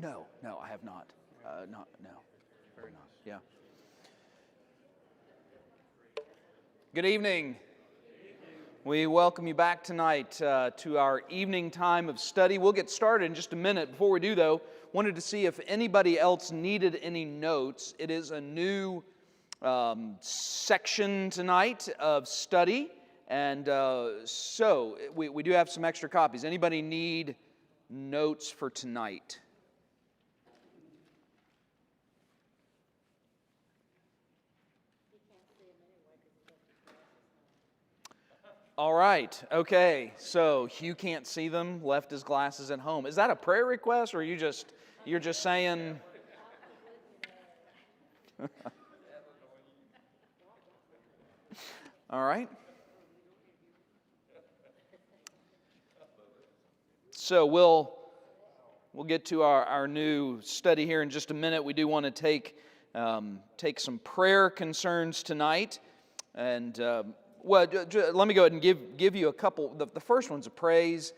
No, I have not. No. Very nice. Yeah. Good evening. We welcome you back tonight to our evening time of study. We'll get started in just a minute. Before we do, though, wanted to see if anybody else needed any notes. It is a new section tonight of study, and so we do have some extra copies. Anybody need notes for tonight? All right, okay, so Hugh can't see them, left his glasses at home. Is that a prayer request, or you're just saying? All right. So we'll get to our new study here in just a minute. We do want to take some prayer concerns tonight, and well, let me go ahead and give you a couple. The first one's a praise.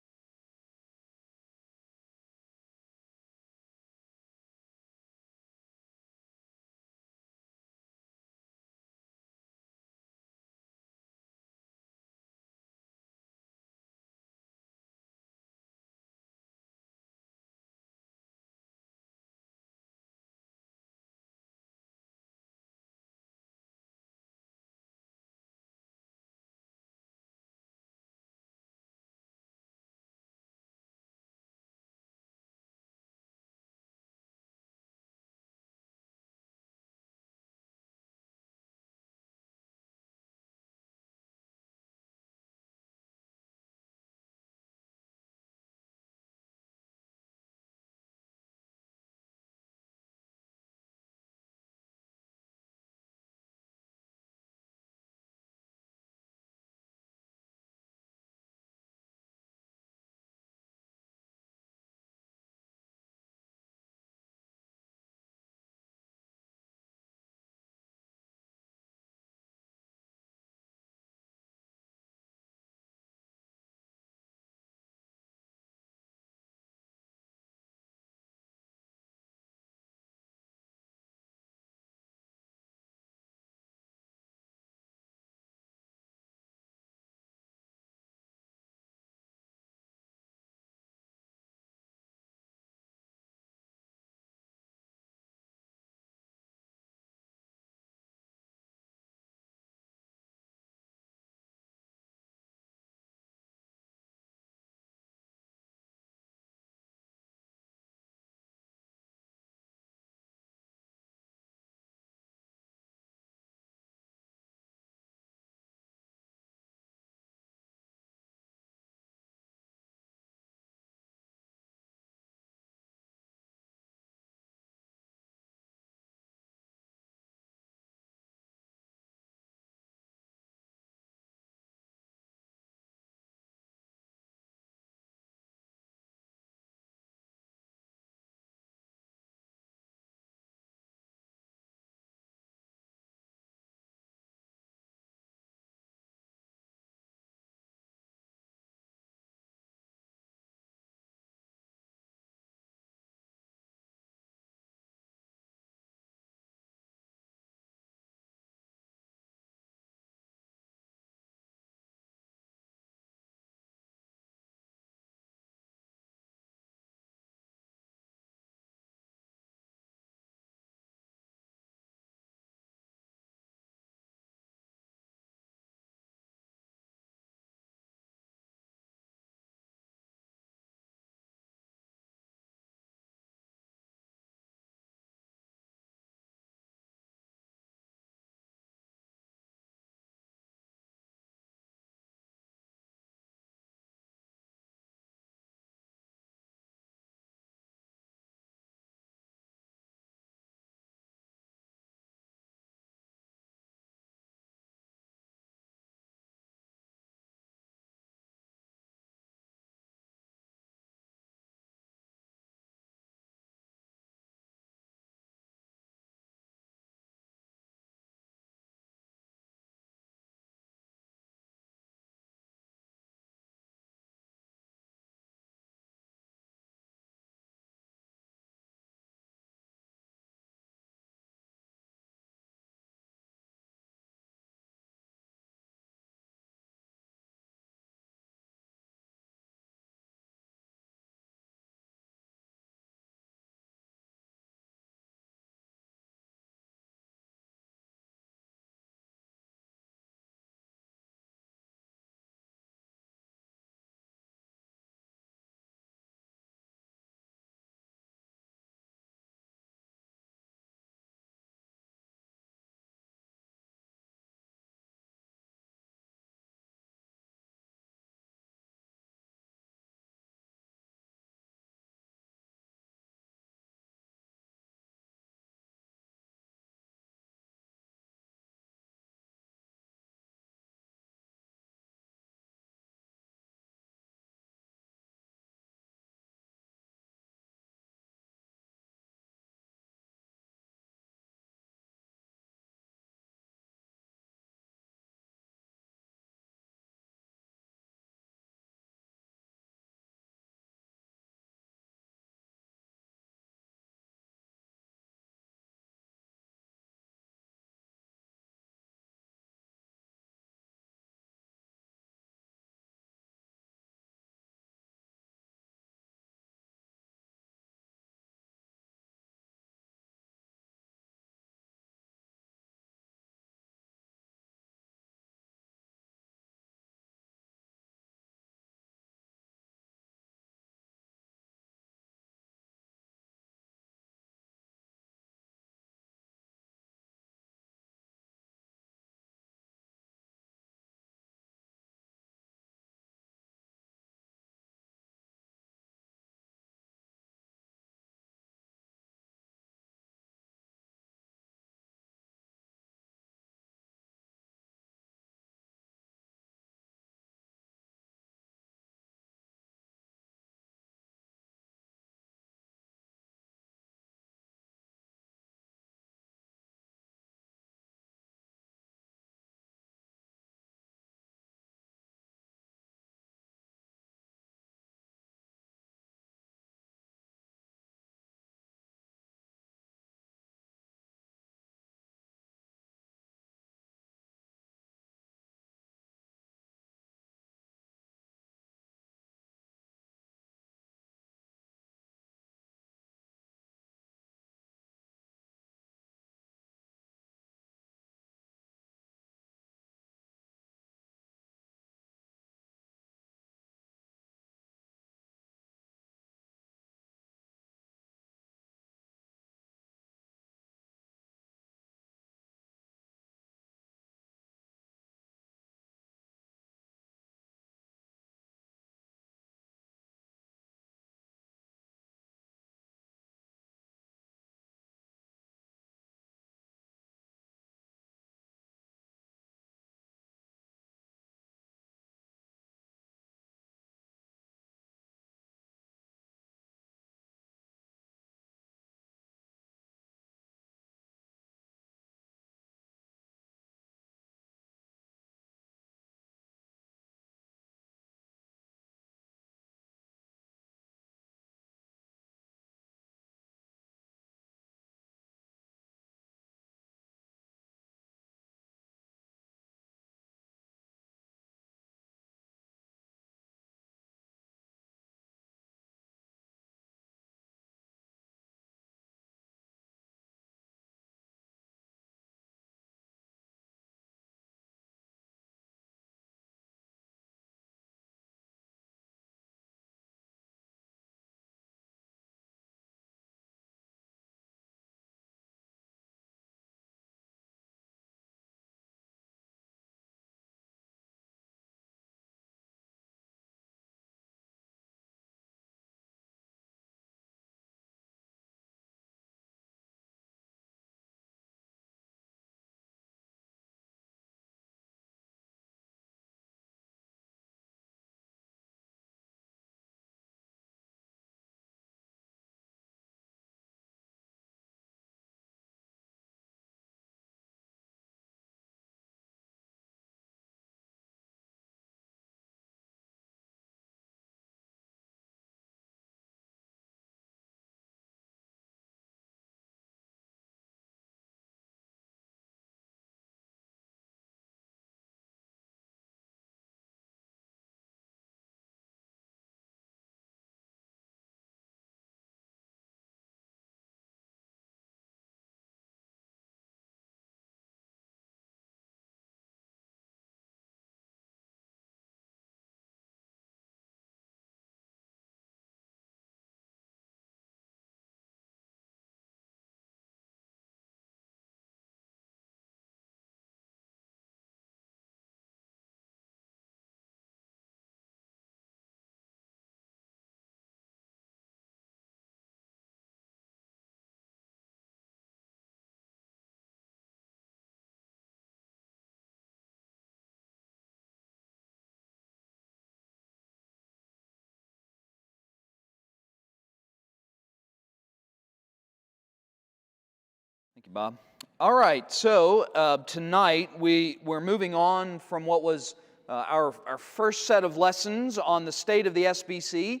Bob. All right, so tonight we're moving on from what was our first set of lessons on the state of the SBC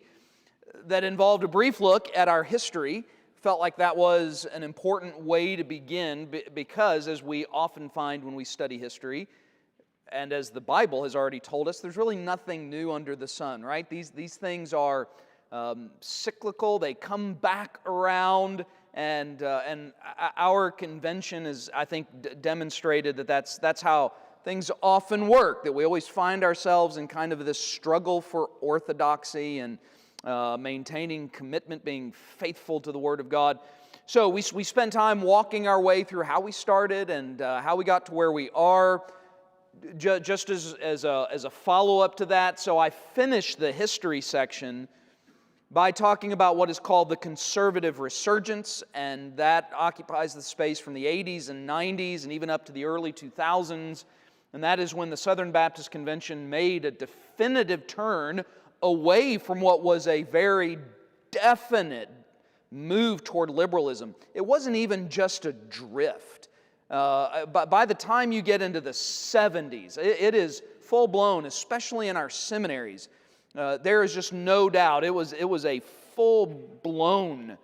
that involved a brief look at our history. Felt like that was an important way to begin because, as we often find when we study history, and as the Bible has already told us, there's really nothing new under the sun, right? These things are cyclical. They come back around, and our convention is, I think, demonstrated that that's how things often work. That we always find ourselves in kind of this struggle for orthodoxy and maintaining commitment, being faithful to the Word of God. So we spent time walking our way through how we started and how we got to where we are. Just as a follow-up to that, so I finished the history section by talking about what is called the Conservative Resurgence, and that occupies the space from the 80s and 90s and even up to the early 2000s, and that is when the Southern Baptist Convention made a definitive turn away from what was a very definite move toward liberalism. It wasn't even just a drift. By the time you get into the 70s, it is full-blown, especially in our seminaries. There is just no doubt it was a full-blown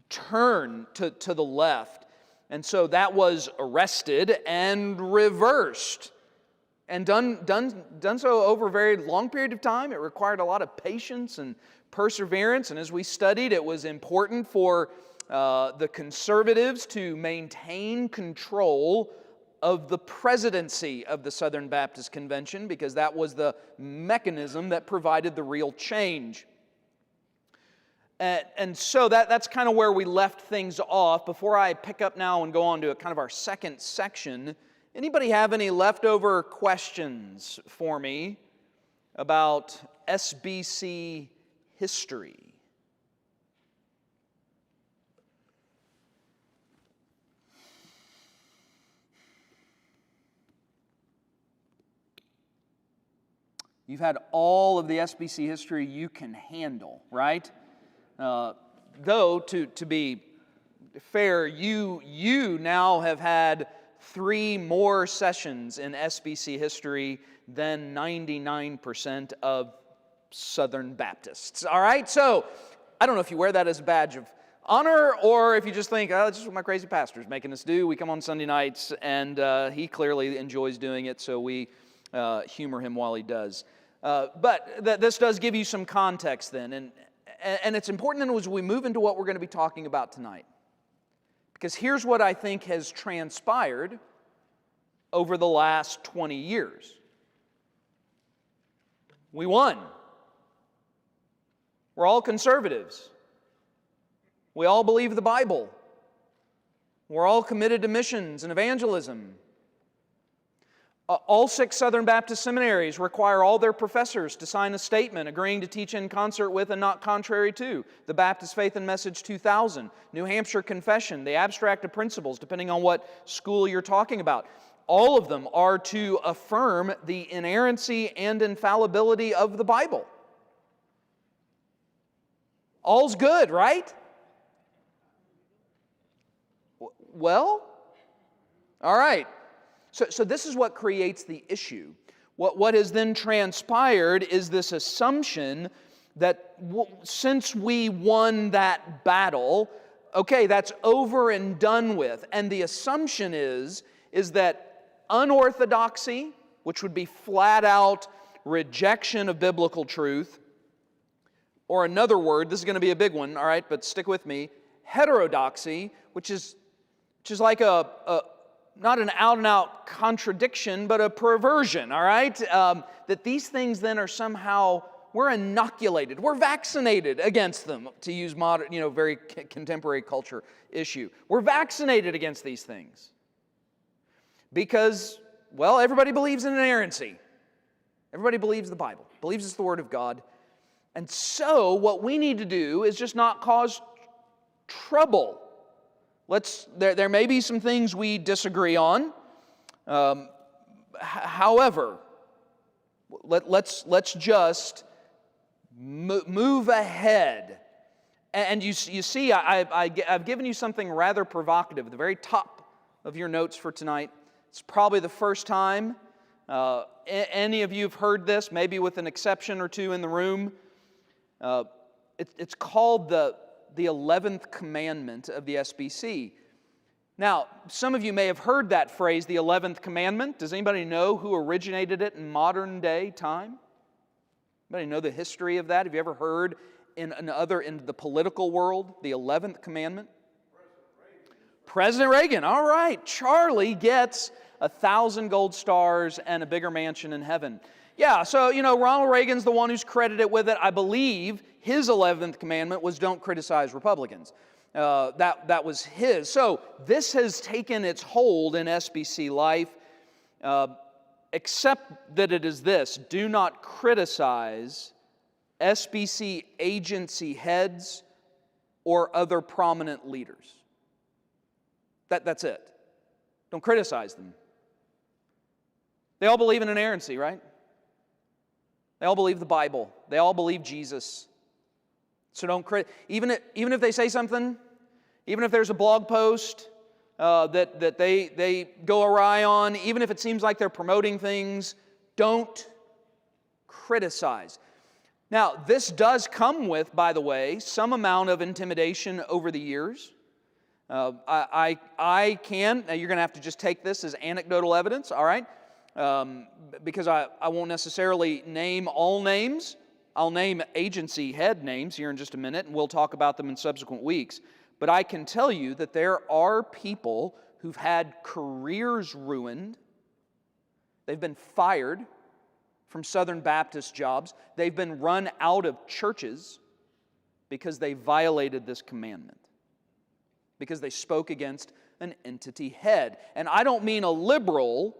turn to the left. And so that was arrested and reversed. And done so over a very long period of time. It required a lot of patience and perseverance. And as we studied, it was important for the conservatives to maintain control of the presidency of the Southern Baptist Convention, because that was the mechanism that provided the real change. And so that's kind of where we left things off. Before I pick up now and go on to kind of our second section, anybody have any leftover questions for me about SBC history? You've had all of the SBC history you can handle, right? Though, to be fair, you now have had 3 more sessions in SBC history than 99% of Southern Baptists. All right? So, I don't know if you wear that as a badge of honor or if you just think, oh, it's just what my crazy pastor's making us do. We come on Sunday nights, and he clearly enjoys doing it, so we humor him while he does. But this does give you some context then, and it's important then as we move into what we're going to be talking about tonight. Because here's what I think has transpired over the last 20 years. We won. We're all conservatives. We all believe the Bible. We're all committed to missions and evangelism. All 6 Southern Baptist seminaries require all their professors to sign a statement agreeing to teach in concert with and not contrary to the Baptist Faith and Message 2000, New Hampshire Confession, the Abstract of Principles, depending on what school you're talking about. All of them are to affirm the inerrancy and infallibility of the Bible. All's good, right? Well, all right. So this is what creates the issue. What has then transpired is this assumption that since we won that battle, okay, that's over and done with. And the assumption is that unorthodoxy, which would be flat out rejection of biblical truth, or another word, this is going to be a big one, all right, but stick with me, heterodoxy, which is like not an out-and-out contradiction, but a perversion, all right? That these things then are somehow, we're inoculated, we're vaccinated against them, to use modern, very contemporary culture issue. We're vaccinated against these things. Because, well, everybody believes in inerrancy. Everybody believes the Bible, believes it's the Word of God. And so, what we need to do is just not cause trouble. There may be some things we disagree on. However, let's just move ahead And you see, I've given you something rather provocative at the very top of your notes for tonight. It's probably the first time any of you have heard this, maybe with an exception or two in the room. It's called the 11th Commandment of the SBC. Now, some of you may have heard that phrase, the 11th Commandment. Does anybody know who originated it in modern day time? Anybody know the history of that? Have you ever heard in the political world, the 11th Commandment? President Reagan. All right. Charlie gets 1,000 gold stars and a bigger mansion in heaven. Yeah, so, Ronald Reagan's the one who's credited with it. I believe his 11th commandment was don't criticize Republicans. That was his. So this has taken its hold in SBC life, except that it is this: do not criticize SBC agency heads or other prominent leaders. That's it. Don't criticize them. They all believe in inerrancy, right? They all believe the Bible. They all believe Jesus. So don't criticize. Even if they say something, even if there's a blog post that they go awry on, even if it seems like they're promoting things, don't criticize. Now, this does come with, by the way, some amount of intimidation over the years. I can, now you're going to have to just take this as anecdotal evidence, all right? Because I won't necessarily name all names. I'll name agency head names here in just a minute, and we'll talk about them in subsequent weeks. But I can tell you that there are people who've had careers ruined. They've been fired from Southern Baptist jobs. They've been run out of churches because they violated this commandment, because they spoke against an entity head. And I don't mean a liberal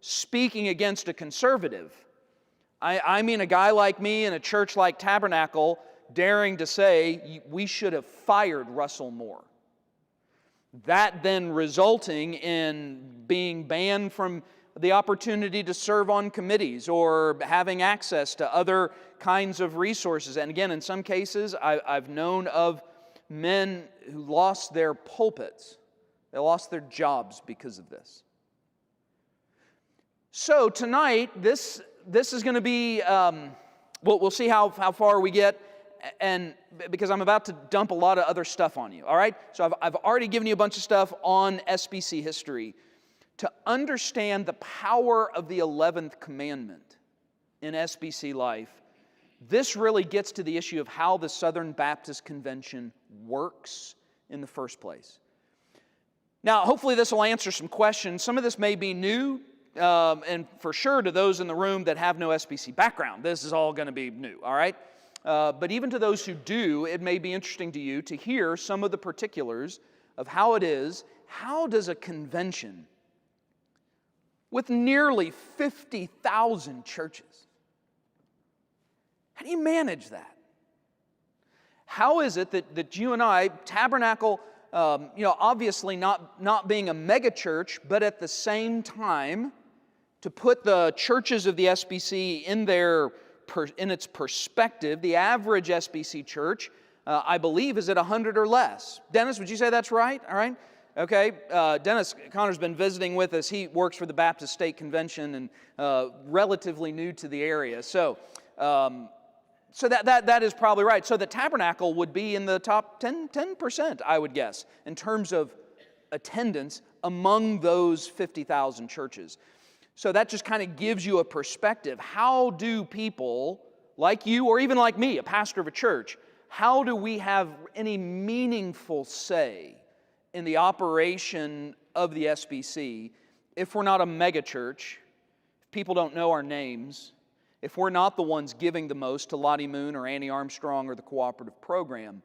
speaking against a conservative. I mean a guy like me in a church like Tabernacle daring to say we should have fired Russell Moore. That then resulting in being banned from the opportunity to serve on committees or having access to other kinds of resources. And again, in some cases, I've known of men who lost their pulpits. They lost their jobs because of this. So tonight, this is going to be, we'll see how far we get, and because I'm about to dump a lot of other stuff on you, all right? So I've already given you a bunch of stuff on SBC history. To understand the power of the 11th commandment in SBC life, this really gets to the issue of how the Southern Baptist Convention works in the first place. Now, hopefully this will answer some questions. Some of this may be new, and for sure to those in the room that have no SBC background, this is all going to be new, all right? But even to those who do, it may be interesting to you to hear some of the particulars of how it is. How does a convention with nearly 50,000 churches, how do you manage that? How is it that you and I, Tabernacle, obviously not being a mega church, but at the same time, to put the churches of the SBC in its perspective, the average SBC church, I believe, is at 100 or less. Dennis, would you say that's right? All right. Okay, Dennis Connor's been visiting with us. He works for the Baptist State Convention and relatively new to the area. So that is probably right. So the Tabernacle would be in the top 10%, I would guess, in terms of attendance among those 50,000 churches. So that just kind of gives you a perspective. How do people like you, or even like me, a pastor of a church, how do we have any meaningful say in the operation of the SBC if we're not a mega church, if people don't know our names, if we're not the ones giving the most to Lottie Moon or Annie Armstrong or the cooperative program?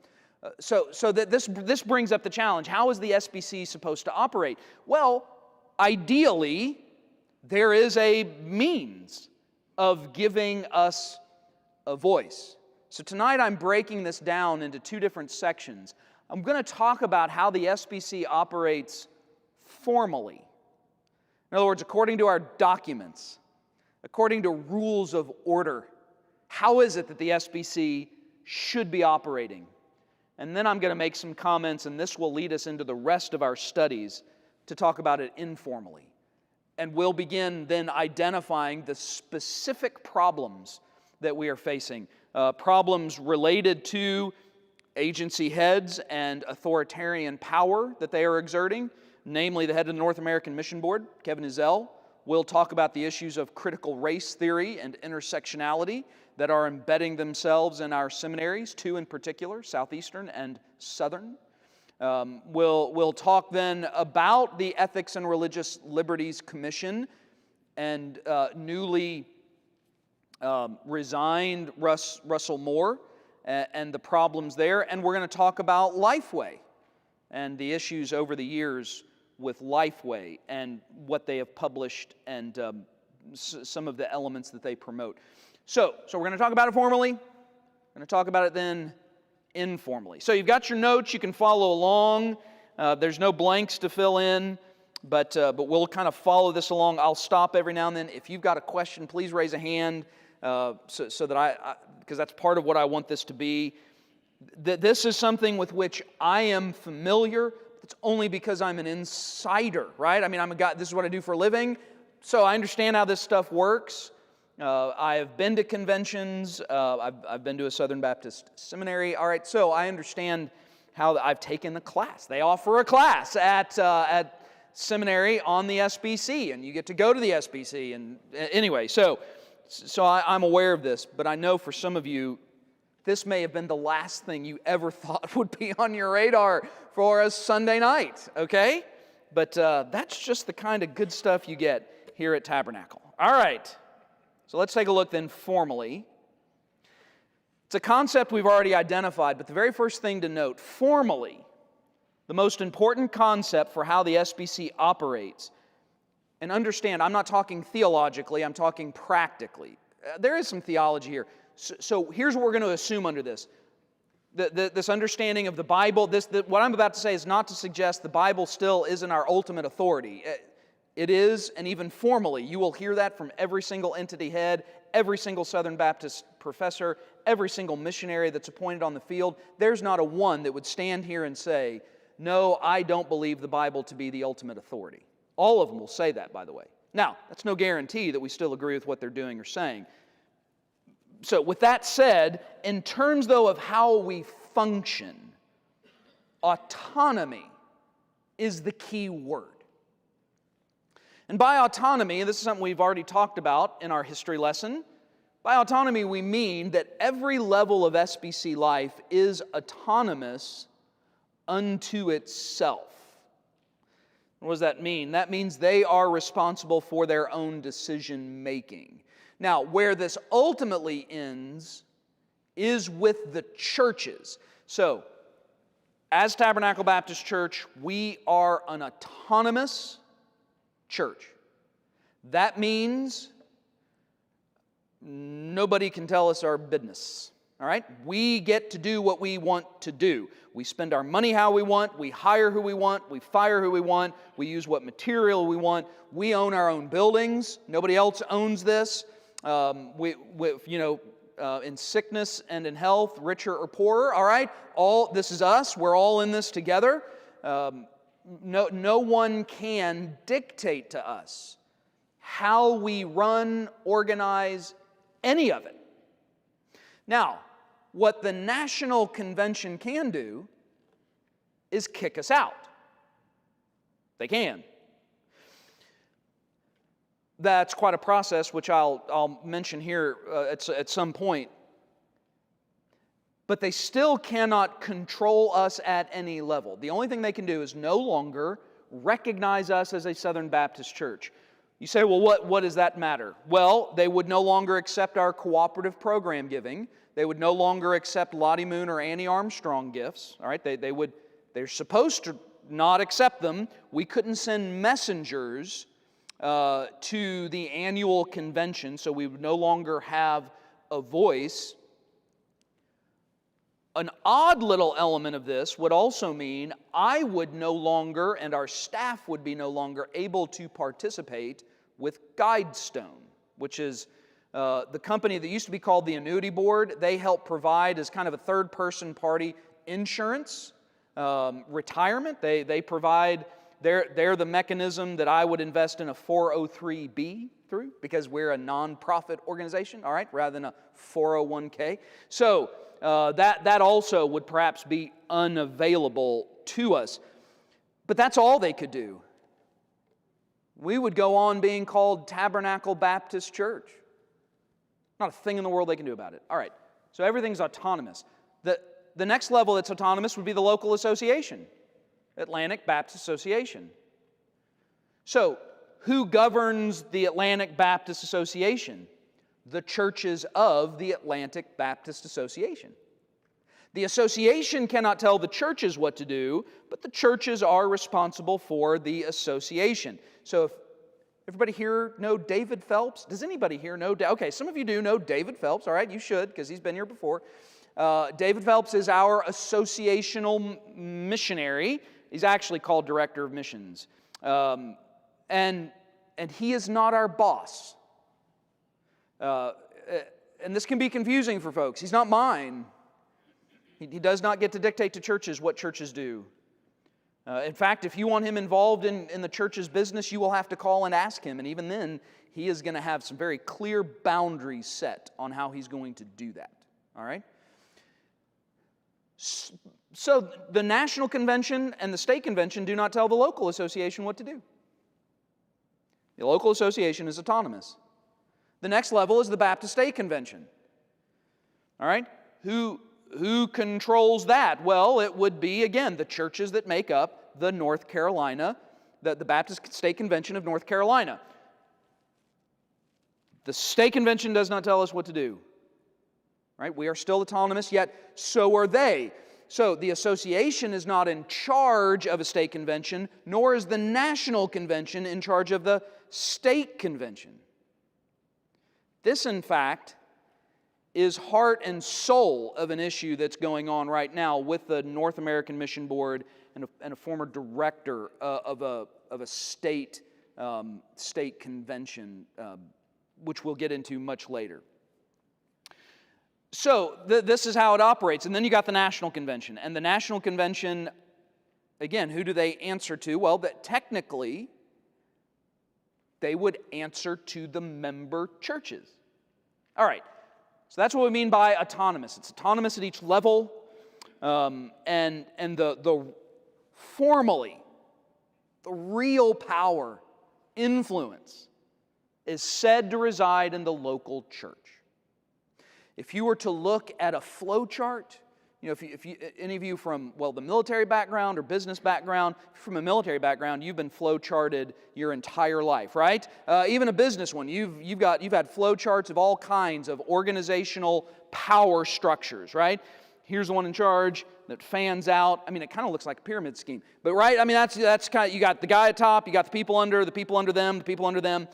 So that this brings up the challenge. How is the SBC supposed to operate? Well, ideally, there is a means of giving us a voice. So tonight I'm breaking this down into two different sections. I'm going to talk about how the SBC operates formally. In other words, according to our documents, according to rules of order. How is it that the SBC should be operating? and then I'm going to make some comments, and this will lead us into the rest of our studies to talk about it informally. And we'll begin then identifying the specific problems that we are facing, problems related to agency heads and authoritarian power that they are exerting, namely the head of the North American Mission Board, Kevin Ezell. We'll talk about the issues of critical race theory and intersectionality that are embedding themselves in our seminaries, two in particular, Southeastern and Southern. We'll talk then about the Ethics and Religious Liberties Commission and newly resigned Russell Moore and the problems there. And we're going to talk about Lifeway and the issues over the years with Lifeway and what they have published and some of the elements that they promote. So we're going to talk about it formally. We're going to talk about it then informally. So you've got your notes. You can follow along. There's no blanks to fill in, but we'll kind of follow this along. I'll stop every now and then. If you've got a question, please raise a hand so that because that's part of what I want this to be. This is something with which I am familiar. It's only because I'm an insider, right? I mean, I'm a guy. This is what I do for a living, so I understand how this stuff works. I have been to conventions. I've been to a Southern Baptist seminary. All right, so I understand how I've taken the class. They offer a class at seminary on the SBC, and you get to go to the SBC. And anyway, so I'm aware of this, but I know for some of you, this may have been the last thing you ever thought would be on your radar for a Sunday night, okay? But that's just the kind of good stuff you get here at Tabernacle. All right. So let's take a look then formally. It's a concept we've already identified, but the very first thing to note, formally, the most important concept for how the SBC operates, and understand, I'm not talking theologically, I'm talking practically. There is some theology here. So here's what we're going to assume under this. This understanding of the Bible, what I'm about to say is not to suggest the Bible still isn't our ultimate authority. It is, and even formally, you will hear that from every single entity head, every single Southern Baptist professor, every single missionary that's appointed on the field. There's not a one that would stand here and say, no, I don't believe the Bible to be the ultimate authority. All of them will say that, by the way. Now, that's no guarantee that we still agree with what they're doing or saying. So with that said, in terms, though, of how we function, autonomy is the key word. And by autonomy, this is something we've already talked about in our history lesson. By autonomy, we mean that every level of SBC life is autonomous unto itself. What does that mean? That means they are responsible for their own decision making. Now, where this ultimately ends is with the churches. So, as Tabernacle Baptist Church, we are an autonomous church. That means nobody can tell us our business. All right? We get to do what we want to do. We spend our money how we want. We hire who we want. We fire who we want. We use what material we want. We own our own buildings. Nobody else owns this. In sickness and in health, richer or poorer. All right? This is us. We're all in this together. No one can dictate to us how we run, organize, any of it. Now, what the National Convention can do is kick us out. They can. That's quite a process, which I'll mention here at some point. But they still cannot control us at any level. The only thing they can do is no longer recognize us as a Southern Baptist church. You say, well, what does that matter? Well, they would no longer accept our cooperative program giving. They would no longer accept Lottie Moon or Annie Armstrong gifts. All right, they're supposed to not accept them. We couldn't send messengers to the annual convention, so we would no longer have a voice. An odd little element of this would also mean I would no longer, and our staff would be no longer able to participate with Guidestone, which is the company that used to be called the Annuity Board. They help provide as kind of a third-person party insurance, retirement. They provide, they're the mechanism that I would invest in a 403B through, because we're a nonprofit organization, all right, rather than a 401k. So that also would perhaps be unavailable to us. But that's all they could do. We would go on being called Tabernacle Baptist Church. Not a thing in the world they can do about it. All right, so everything's autonomous. The next level that's autonomous would be the local association, Atlantic Baptist Association. So, who governs the Atlantic Baptist Association? The churches of the Atlantic Baptist Association. The association cannot tell the churches what to do, but the churches are responsible for the association. So if everybody here know David Phelps? Does anybody here know? Okay, some of you do know David Phelps. All right, you should, because he's been here before. David Phelps is our associational missionary. He's actually called Director of Missions. And he is not our boss. And this can be confusing for folks. He's not mine. He does not get to dictate to churches what churches do. In fact, if you want him involved in the church's business, you will have to call and ask him. And even then, he is going to have some very clear boundaries set on how he's going to do that. All right? So the National Convention and the State Convention do not tell the local association what to do. The local association is autonomous. The next level is the Baptist State Convention. All right? Who controls that? Well, it would be, again, the churches that make up the North Carolina, the Baptist State Convention of North Carolina. The State Convention does not tell us what to do. Right? We are still autonomous, yet so are they. So the association is not in charge of a state convention, nor is the National Convention in charge of the State Convention. This, in fact, is heart and soul of an issue that's going on right now with the North American Mission Board and a former director of a state convention, which we'll get into much later. So this is how it operates. And then you got the National Convention. And the National Convention, again, who do they answer to? Well, that technically, they would answer to the member churches. All right. So that's what we mean by autonomous. It's autonomous at each level, and the formally, the real power, influence, is said to reside in the local church. If you were to look at a flow chart, if you any of you from the military background or business background, from a military background, you've been flow charted your entire life, right? Even a business one, you've had flow charts of all kinds of organizational power structures, right? Here's the one in charge that fans out. I mean, it kind of looks like a pyramid scheme, but right? I mean, that's kind of, you got the guy at top, you got the people under them, the people under them.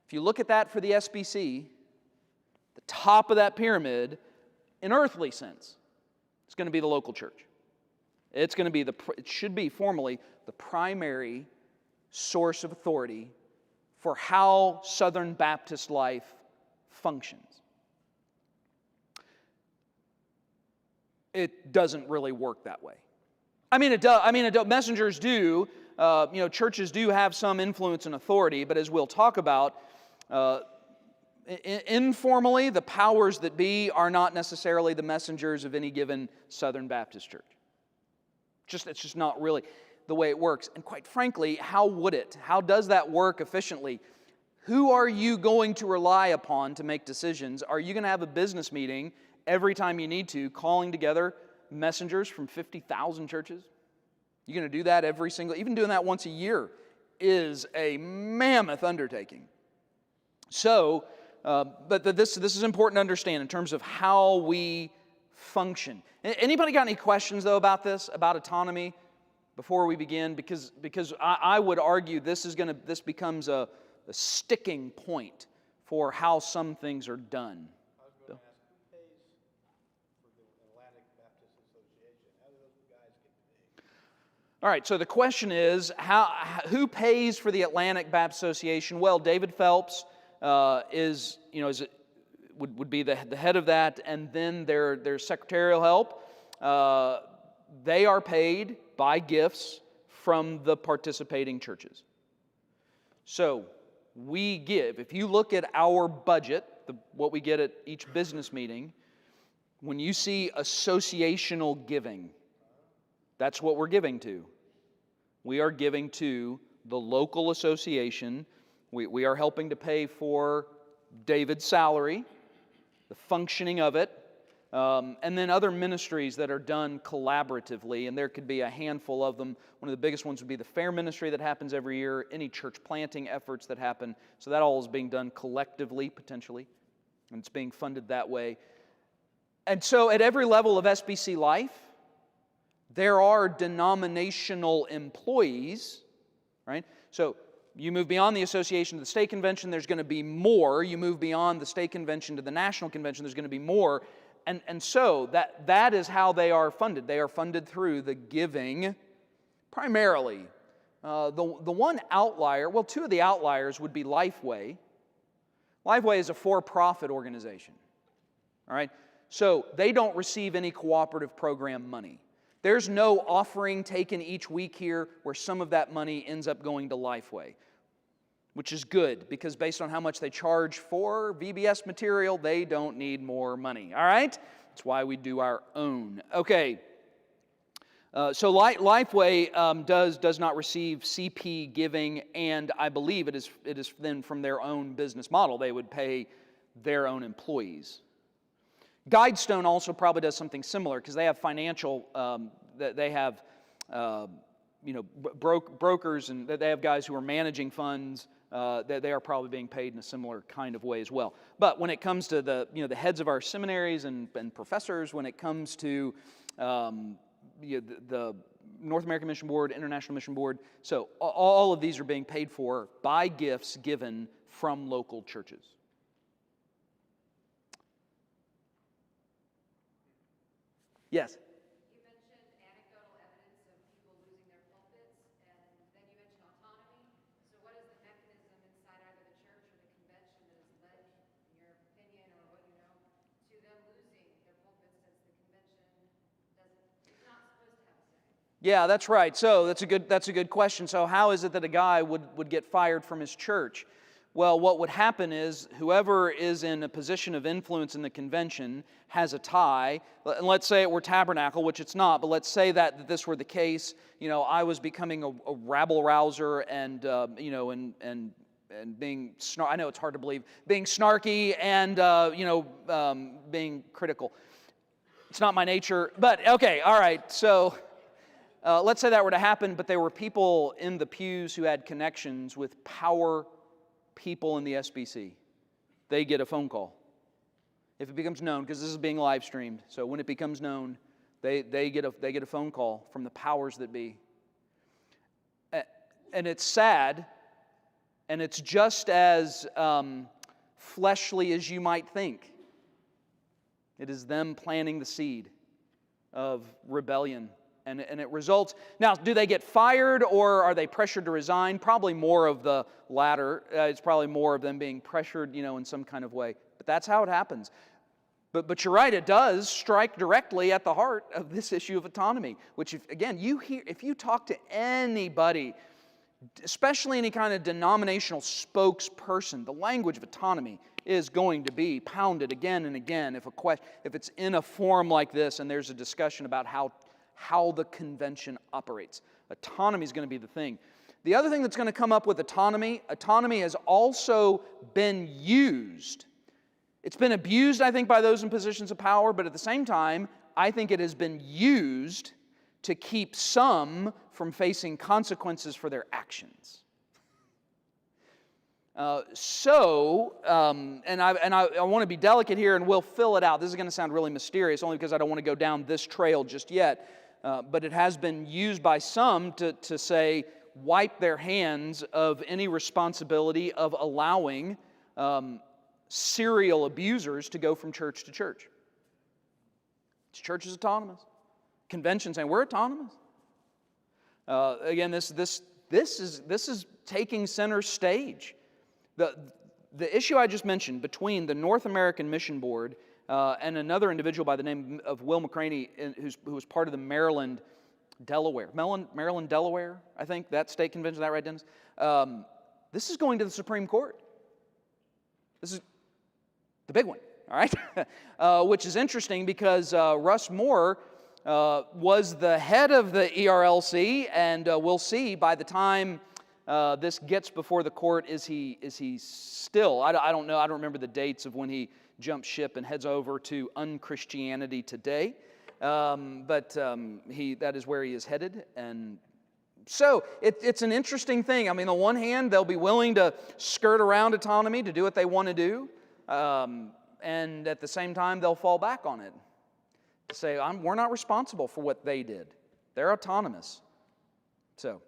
If you look at that for the SBC, the top of that pyramid, in earthly sense, it's going to be the local church. It's going to be it should be formally the primary source of authority for how Southern Baptist life functions. It doesn't really work that way. I mean, it does. Messengers do. Churches do have some influence and authority, but as we'll talk about, informally, the powers that be are not necessarily the messengers of any given Southern Baptist church. It's just not really the way it works. And quite frankly, how would it? How does that work efficiently? Who are you going to rely upon to make decisions? Are you going to have a business meeting every time you need to, calling together messengers from 50,000 churches? You're going to do that even doing that once a year is a mammoth undertaking. So, but this is important to understand in terms of how we function. Anybody got any questions, though, about this, about autonomy, before we begin? Because I would argue this becomes a sticking point for how some things are done. I was going to ask, who pays for the Atlantic Baptist Association? How do those guys get paid? All right, so the question is, who pays for the Atlantic Baptist Association? Well, David Phelps would be the head of that, and then there's secretarial help. they are paid by gifts from the participating churches. So we give. If you look at our budget, what we get at each business meeting, when you see associational giving, that's what we're giving to. We are giving to the local association. We are helping to pay for David's salary, the functioning of it, and then other ministries that are done collaboratively, and there could be a handful of them. One of the biggest ones would be the fair ministry that happens every year, any church planting efforts that happen. So that all is being done collectively, potentially, and it's being funded that way. And so at every level of SBC life, there are denominational employees, right? So you move beyond the association to the state convention, there's going to be more. You move beyond the state convention to the national convention, there's going to be more. And so that is how they are funded. They are funded through the giving, primarily. The one outlier, well, two of the outliers would be Lifeway. Lifeway is a for-profit organization, all right? So they don't receive any cooperative program money. There's no offering taken each week here where some of that money ends up going to Lifeway, which is good because based on how much they charge for VBS material, they don't need more money, all right? That's why we do our own. Okay, so Lifeway does not receive CP giving, and I believe it is then from their own business model. They would pay their own employees. Guidestone also probably does something similar because they have financial, they have brokers, and they have guys who are managing funds. They are probably being paid in a similar kind of way as well. But when it comes to the heads of our seminaries and professors, when it comes to the North American Mission Board, International Mission Board, so all of these are being paid for by gifts given from local churches. Yes? You mentioned anecdotal evidence of people losing their pulpits, and then you mentioned autonomy. So what is the mechanism inside either the church or the convention that has led, in your opinion or what you know, to them losing their pulpits since the convention is not supposed to have a say? Yeah, that's right. So that's a good question. So how is it that a guy would get fired from his church? Well, what would happen is whoever is in a position of influence in the convention has a tie. And let's say it were Tabernacle, which it's not, but let's say that this were the case. I was becoming a rabble-rouser and being I know it's hard to believe, being snarky and being critical. It's not my nature, but okay, all right. So let's say that were to happen, but there were people in the pews who had connections with power people in the SBC. They get a phone call. If it becomes known, because this is being live streamed, so when it becomes known, they get a phone call from the powers that be. And it's sad, and it's just as fleshly as you might think. It is them planting the seed of rebellion. And it results. Now, do they get fired or are they pressured to resign? Probably more of the latter. It's probably more of them being pressured, in some kind of way. But that's how it happens. But you're right, it does strike directly at the heart of this issue of autonomy, which, if you talk to anybody, especially any kind of denominational spokesperson, the language of autonomy is going to be pounded again and again if it's in a forum like this and there's a discussion about how the convention operates. Autonomy is going to be the thing. The other thing that's going to come up with autonomy has also been used. It's been abused, I think, by those in positions of power, but at the same time, I think it has been used to keep some from facing consequences for their actions. And I want to be delicate here, and we'll fill it out. This is going to sound really mysterious, only because I don't want to go down this trail just yet. But it has been used by some to say, wipe their hands of any responsibility of allowing serial abusers to go from church to church. The church is autonomous. Convention saying we're autonomous. Again, this is taking center stage. The issue I just mentioned between the North American Mission Board and another individual by the name of Will McCraney, who was part of the Maryland, Delaware, I think, that state convention. Is that right, Dennis? This is going to the Supreme Court. This is the big one, all right? Which is interesting because Russ Moore was the head of the ERLC, and we'll see by the time this gets before the court, is he still? I don't know. I don't remember the dates of when he jumps ship and heads over to Unchristianity Today, but that is where he is headed. And so it's an interesting thing. I mean, on the one hand, they'll be willing to skirt around autonomy to do what they want to do, and at the same time, they'll fall back on it to say, we're not responsible for what they did. They're autonomous. So,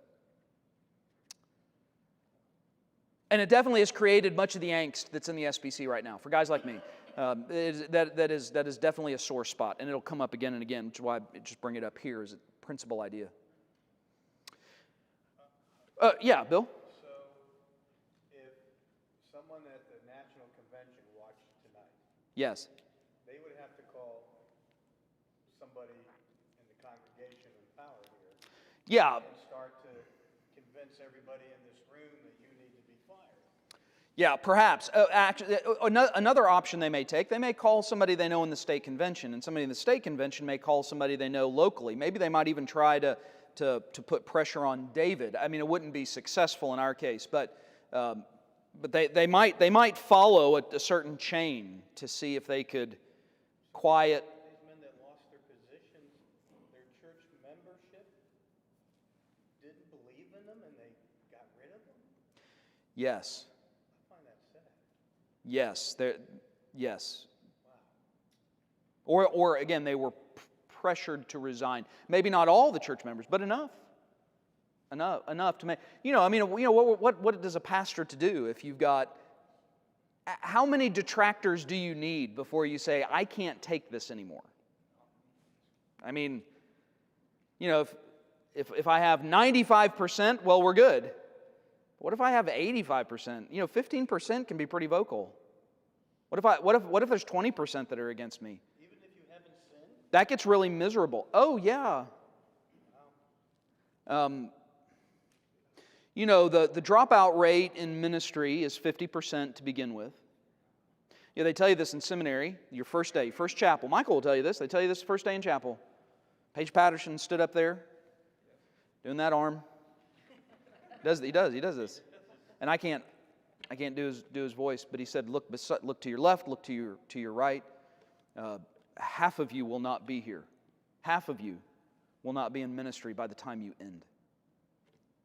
and it definitely has created much of the angst that's in the SBC right now for guys like me. That is definitely a sore spot, and it'll come up again and again, which is why I just bring it up here as a principal idea. Yeah, Bill? So, if someone at the National Convention watched tonight, Yes. they would have to call somebody in the congregation in power here Yeah. and start to convince everybody in this room that you need to be fired. Yeah, perhaps. Actually, another option they may take, they may call somebody they know in the state convention, and somebody in the state convention may call somebody they know locally. Maybe they might even try to put pressure on David. I mean, it wouldn't be successful in our case, but they might follow a certain chain to see if they could quiet. These men that lost their positions, their church membership didn't believe in them and they got rid of them? Yes. I find that sad. Yes. Yes. Or again, they were pressured to resign. Maybe not all the church members, but enough to make. What does a pastor to do if you've got? How many detractors do you need before you say, I can't take this anymore? I mean, if I have 95%, well, we're good. What if I have 85%? 15% can be pretty vocal. What if there's 20% that are against me? Even if you haven't sinned? That gets really miserable. Oh, yeah. The dropout rate in ministry is 50% to begin with. They tell you this in seminary, your first day, first chapel. Michael will tell you this. They tell you this the first day in chapel. Paige Patterson stood up there, doing that arm. He does this. And I can't do his voice, but he said, look to your left, look to your right. Half of you will not be here. Half of you will not be in ministry by the time you end.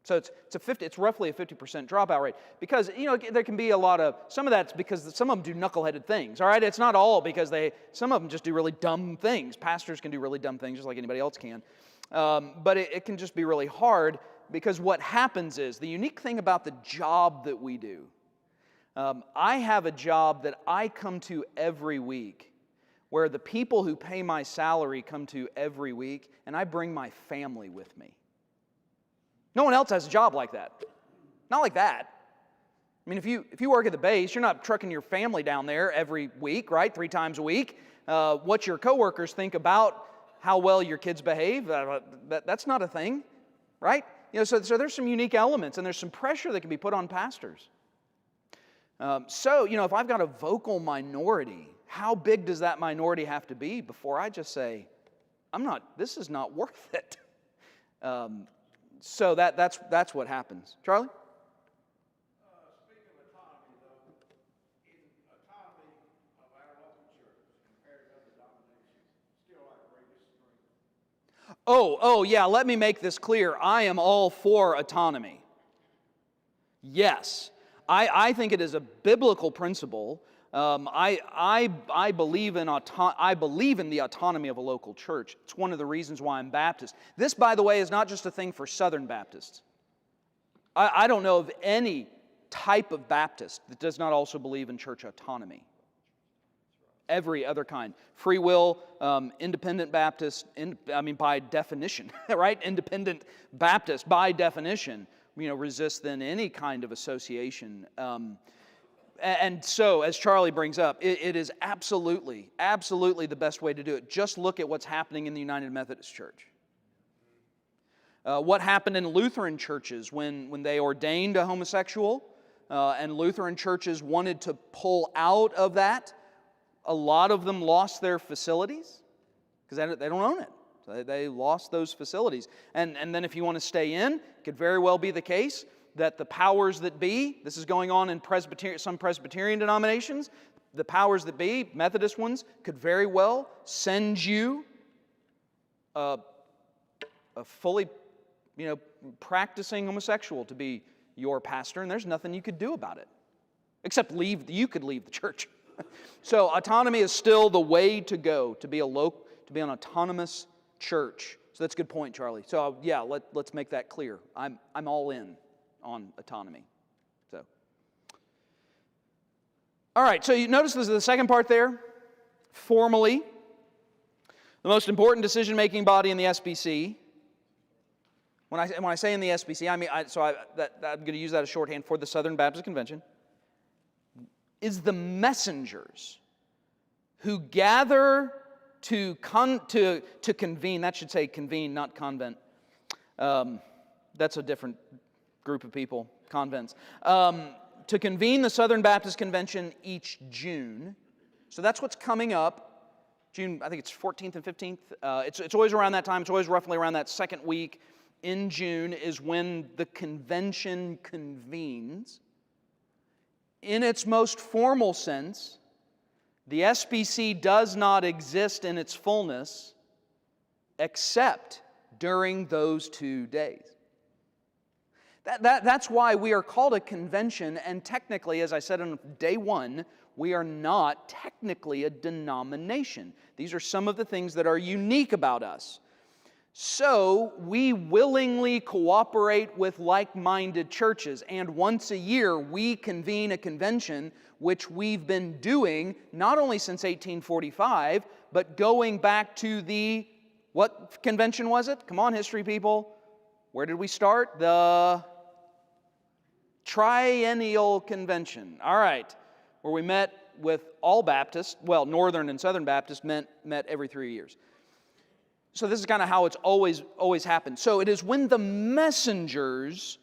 So it's roughly a 50% dropout rate because there can be a lot of, some of that's because some of them do knuckleheaded things. All right, it's not all because some of them just do really dumb things. Pastors can do really dumb things just like anybody else can, but it can just be really hard because what happens is the unique thing about the job that we do. I have a job that I come to every week, where the people who pay my salary come to every week, and I bring my family with me. No one else has a job like that. Not like that. I mean, if you work at the base, you're not trucking your family down there every week, right? 3 times a week. What your coworkers think about how well your kids behave, that's not a thing, right? So there's some unique elements, and there's some pressure that can be put on pastors. If I've got a vocal minority, how big does that minority have to be before I just say, this is not worth it? So that's what happens. Charlie? Speaking of autonomy, though, in autonomy of our local church compared to other denominations, still I great disagreement. Oh, yeah, let me make this clear. I am all for autonomy. Yes. I think it is a biblical principle. I believe in the autonomy of a local church. It's one of the reasons why I'm Baptist. This, by the way, is not just a thing for Southern Baptists. I don't know of any type of Baptist that does not also believe in church autonomy. Every other kind. Free will, independent Baptist, by definition, right? Independent Baptist, by definition, resist then any kind of association. And so, as Charlie brings up, it is absolutely the best way to do it. Just look at what's happening in the United Methodist Church. What happened in Lutheran churches when they ordained a homosexual, and Lutheran churches wanted to pull out of that. A lot of them lost their facilities because they don't own it. So they lost those facilities. And then if you want to stay in, it could very well be the case that the powers that be, this is going on in some Presbyterian denominations, the powers that be, Methodist ones, could very well send you a fully, practicing homosexual to be your pastor, and there's nothing you could do about it, except you could leave the church. So autonomy is still the way to go, to be an autonomous church. So that's a good point, Charlie. So yeah, let's make that clear. I'm all in on autonomy. So, all right. So you notice this is the second part there. Formally, the most important decision-making body in the SBC. When I say in the SBC, I'm going to use that as shorthand for the Southern Baptist Convention. Is the messengers who gather to convene. That should say convene, not convent. That's a different group of people, convents. To convene the Southern Baptist Convention each June. So that's what's coming up. June, I think it's 14th and 15th. It's always around that time. It's always roughly around that second week in June is when the convention convenes. In its most formal sense, the SBC does not exist in its fullness except during those 2 days. That's why we are called a convention, and technically, as I said on day one, we are not technically a denomination. These are some of the things that are unique about us. So we willingly cooperate with like-minded churches, and once a year we convene a convention, which we've been doing not only since 1845, but going back to what convention was it? Come on, history people. Where did we start? The Triennial Convention. All right, where we met with all Baptists, well, Northern and Southern Baptists met every 3 years. So this is kind of how it's always happened. So it is when the messengers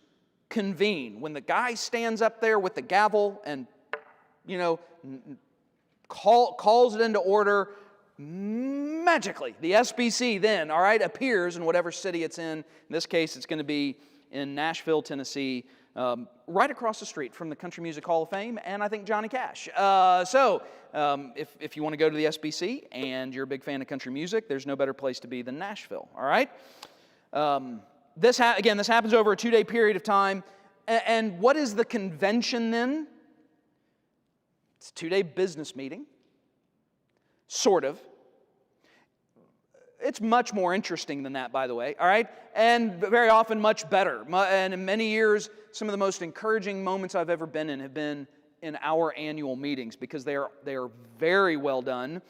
convene, when the guy stands up there with the gavel and, calls it into order, magically, the SBC then, all right, appears in whatever city it's in. In this case, it's going to be in Nashville, Tennessee, right across the street from the Country Music Hall of Fame and I think Johnny Cash. If you want to go to the SBC and you're a big fan of country music, there's no better place to be than Nashville, all right? This happens over a 2-day period of time. And what is the convention then? It's a 2-day business meeting, sort of. It's much more interesting than that, by the way, all right? And very often much better. And in many years, some of the most encouraging moments I've ever been in have been in our annual meetings because they are very well done.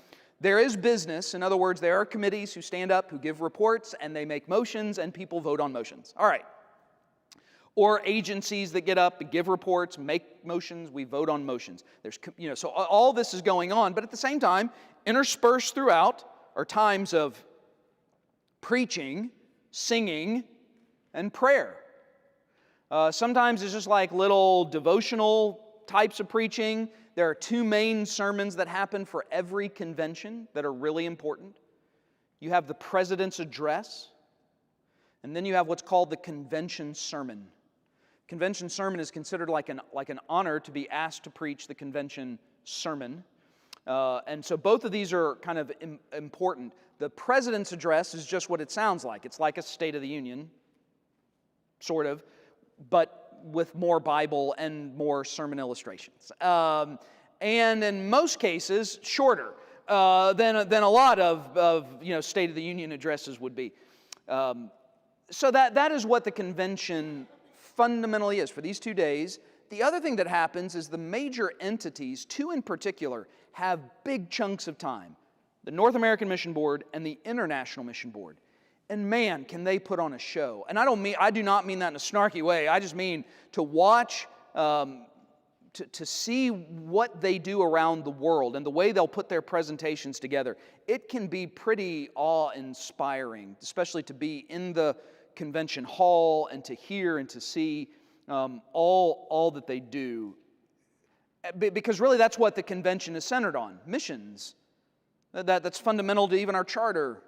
There is business. In other words, there are committees who stand up, who give reports, and they make motions, and people vote on motions. All right. Or agencies that get up and give reports, make motions, we vote on motions. So all this is going on, but at the same time, interspersed throughout are times of preaching, singing, and prayer. Sometimes it's just like little devotional types of preaching. There are 2 main sermons that happen for every convention that are really important. You have the President's Address, and then you have what's called the Convention Sermon. Convention sermon is considered like an honor to be asked to preach the convention sermon. And so both of these are kind of important. The President's Address is just what it sounds like. It's like a State of the Union, sort of, but with more Bible and more sermon illustrations. And in most cases, shorter than a lot of State of the Union addresses would be. So that is what the convention fundamentally is for these 2 days. The other thing that happens is the major entities, 2 in particular, have big chunks of time. The North American Mission Board and the International Mission Board. And man, can they put on a show. And I do not mean that in a snarky way. I just mean to watch to see what they do around the world and the way they'll put their presentations together, it can be pretty awe-inspiring, especially to be in the convention hall and to hear and to see all that they do. Because really that's what the convention is centered on, missions. That's fundamental to even our charter.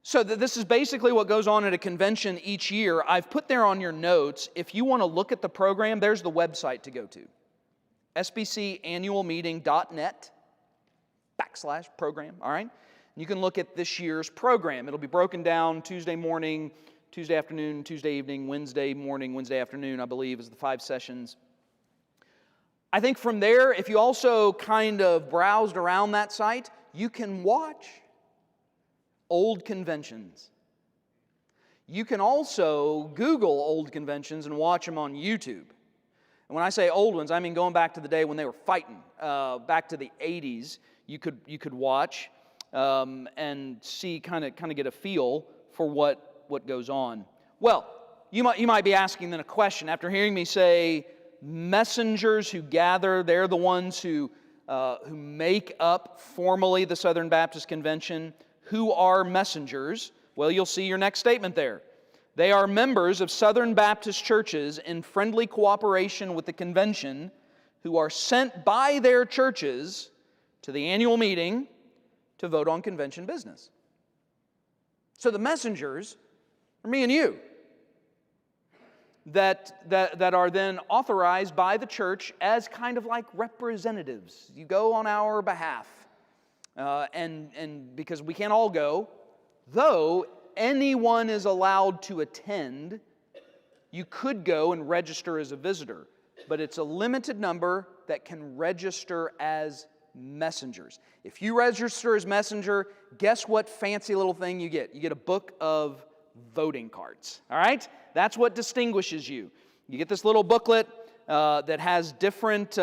So this is basically what goes on at a convention each year. I've put there on your notes, if you want to look at the program, there's the website to go to. sbcannualmeeting.net/program, all right? You can look at this year's program. It'll be broken down Tuesday morning, Tuesday afternoon, Tuesday evening, Wednesday morning, Wednesday afternoon, I believe, is the 5 sessions. I think from there, if you also kind of browsed around that site, you can watch old conventions. You can also Google old conventions and watch them on YouTube. And when I say old ones, I mean going back to the day when they were fighting, back to the 80s. You could watch and see, kind of get a feel for what goes on. Well, you might be asking then a question after hearing me say messengers who gather. They're the ones who make up formally the Southern Baptist Convention. Who are messengers? Well, you'll see your next statement there. They are members of Southern Baptist churches in friendly cooperation with the convention who are sent by their churches to the annual meeting to vote on convention business. So the messengers are me and you that are then authorized by the church as kind of like representatives. You go on our behalf. And because we can't all go, though anyone is allowed to attend, you could go and register as a visitor, but it's a limited number that can register as messengers. If you register as messenger, guess what fancy little thing you get? You get a book of voting cards, all right? That's what distinguishes you. You get this little booklet that has different...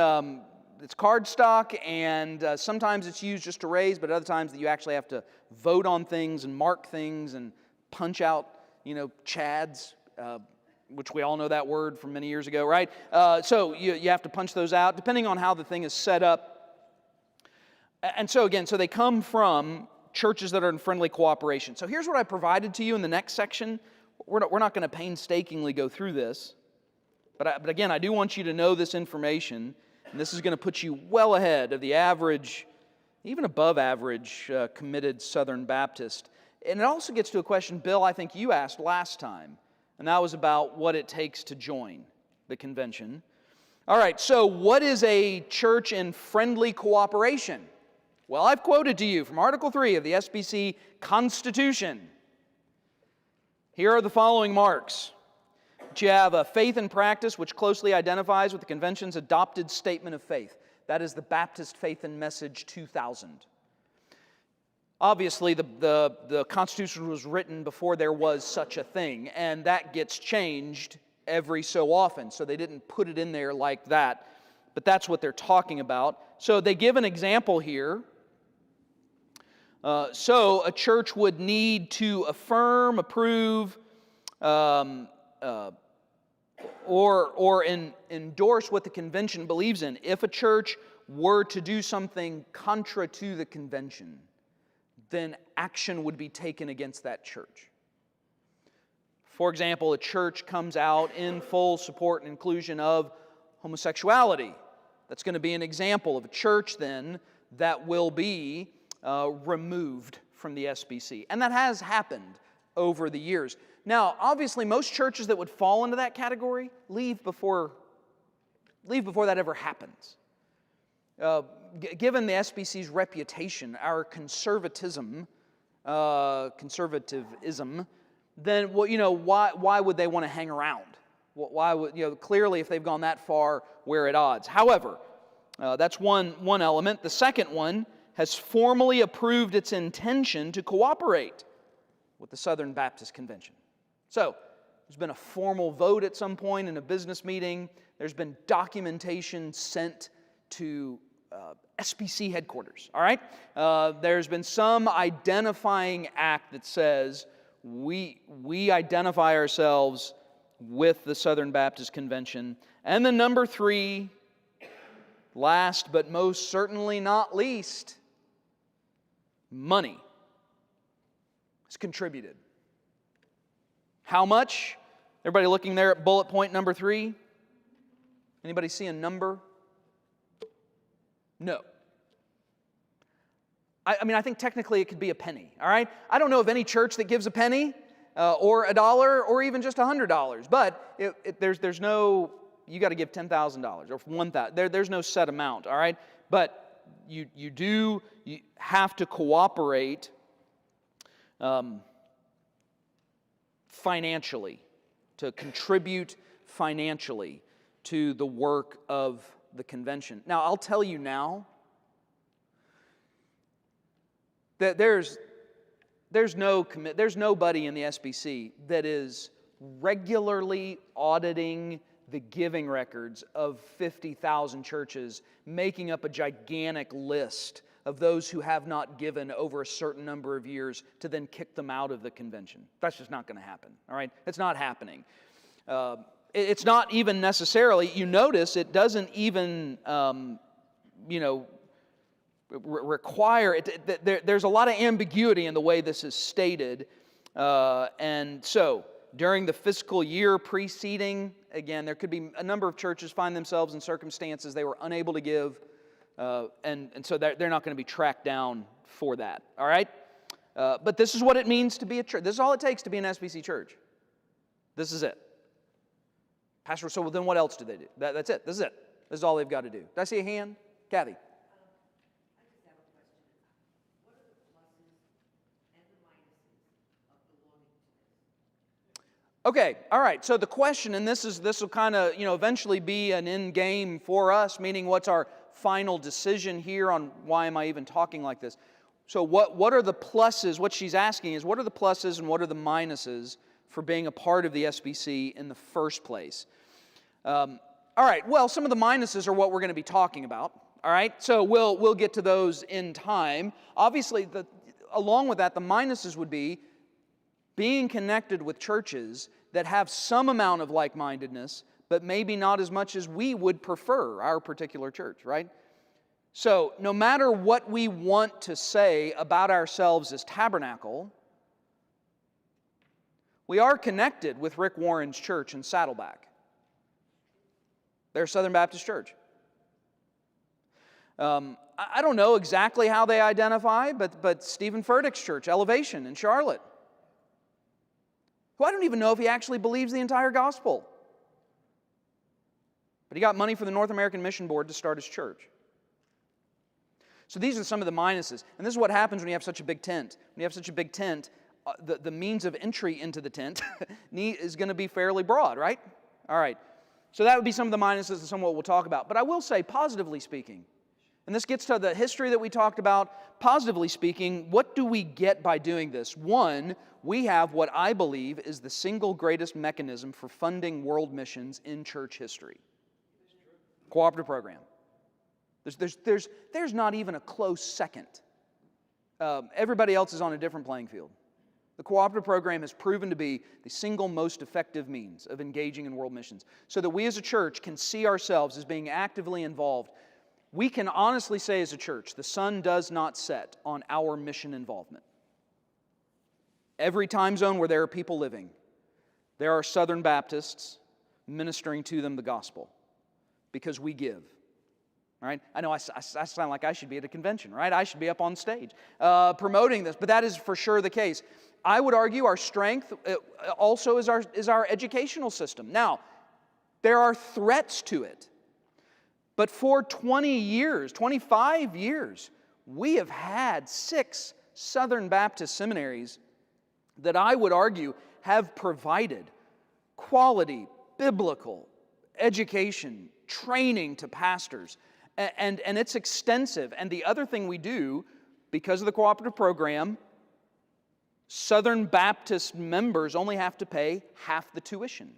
it's cardstock, and sometimes it's used just to raise, but other times that you actually have to vote on things and mark things and punch out, chads, which we all know that word from many years ago, right? So you have to punch those out, depending on how the thing is set up. And so again, they come from churches that are in friendly cooperation. So here's what I provided to you in the next section. We're not going to painstakingly go through this, but again, I do want you to know this information. And this is going to put you well ahead of the average, even above average, committed Southern Baptist. And it also gets to a question, Bill, I think you asked last time, and that was about what it takes to join the convention. All right, so what is a church in friendly cooperation? Well, I've quoted to you from Article 3 of the SBC Constitution. Here are the following marks. You have a faith and practice which closely identifies with the convention's adopted statement of faith. That is the Baptist Faith and Message 2000. Obviously, the Constitution was written before there was such a thing, and that gets changed every so often, so they didn't put it in there like that, but that's what they're talking about. So they give an example here. So a church would need to affirm, approve, or endorse what the convention believes in. If a church were to do something contra to the convention, then action would be taken against that church. For example, a church comes out in full support and inclusion of homosexuality. That's going to be an example of a church then that will be removed from the SBC. And that has happened over the years. Now, obviously, most churches that would fall into that category leave before that ever happens. Given the SBC's reputation, our conservatism, then why would they want to hang around? Why would clearly if they've gone that far, we're at odds. However, that's one element. The second one has formally approved its intention to cooperate with the Southern Baptist Convention. So, there's been a formal vote at some point in a business meeting. There's been documentation sent to SBC headquarters, all right? There's been some identifying act that says we identify ourselves with the Southern Baptist Convention. And then number 3, last but most certainly not least, money is contributed. How much? Everybody looking there at bullet point number 3? Anybody see a number? No. I think technically it could be a penny, all right? I don't know of any church that gives a penny or $1 or even just $100, but there's no, you got to give $10,000 or $1,000. There's no set amount, all right? But you have to cooperate financially, to contribute financially to the work of the convention. Now, I'll tell you now that there's nobody in the SBC that is regularly auditing the giving records of 50,000 churches, making up a gigantic list of those who have not given over a certain number of years to then kick them out of the convention. That's just not going to happen, all right? It's not happening. It's not even necessarily, you notice it doesn't even, require it. There's a lot of ambiguity in the way this is stated. And so, during the fiscal year preceding, again, there could be a number of churches find themselves in circumstances they were unable to give, and so they're not going to be tracked down for that, all right? But this is what it means to be a church. This is all it takes to be an SBC church. This is it. Pastor, so then what else do they do? That's it. This is it. This is all they've got to do. Did I see a hand? Kathy. I just have a question. What are the pluses and the minuses of belonging to this? Okay, all right. So the question, and this will kind of, eventually be an end game for us, meaning what's our final decision here on why am I even talking like this? So what are the pluses? What she's asking is, what are the pluses and what are the minuses for being a part of the SBC in the first place? All right, well, some of the minuses are what we're going to be talking about. All right, so we'll get to those in time. Obviously, along with that, the minuses would be being connected with churches that have some amount of like-mindedness, but maybe not as much as we would prefer, our particular church, right? So no matter what we want to say about ourselves as Tabernacle, we are connected with Rick Warren's church in Saddleback. They're a Southern Baptist church. I don't know exactly how they identify, but Stephen Furtick's church, Elevation in Charlotte, who I don't even know if he actually believes the entire gospel. But he got money from the North American Mission Board to start his church. So these are some of the minuses. And this is what happens when you have such a big tent. When you have such a big tent, the means of entry into the tent is going to be fairly broad, right? All right. So that would be some of the minuses and some of what we'll talk about. But I will say, positively speaking, and this gets to the history that we talked about, positively speaking, what do we get by doing this? One, we have what I believe is the single greatest mechanism for funding world missions in church history. Cooperative program. There's not even a close second. Everybody else is on a different playing field. The cooperative program has proven to be the single most effective means of engaging in world missions, so that we as a church can see ourselves as being actively involved. We can honestly say as a church, the sun does not set on our mission involvement. Every time zone where there are people living, there are Southern Baptists ministering to them the gospel, because we give. All right? I know I sound like I should be at a convention, right? I should be up on stage promoting this, but that is for sure the case. I would argue our strength also is our educational system. Now, there are threats to it, but for 20 years, 25 years, we have had 6 Southern Baptist seminaries that I would argue have provided quality biblical education, training to pastors. And it's extensive. And the other thing we do, because of the cooperative program, Southern Baptist members only have to pay half the tuition.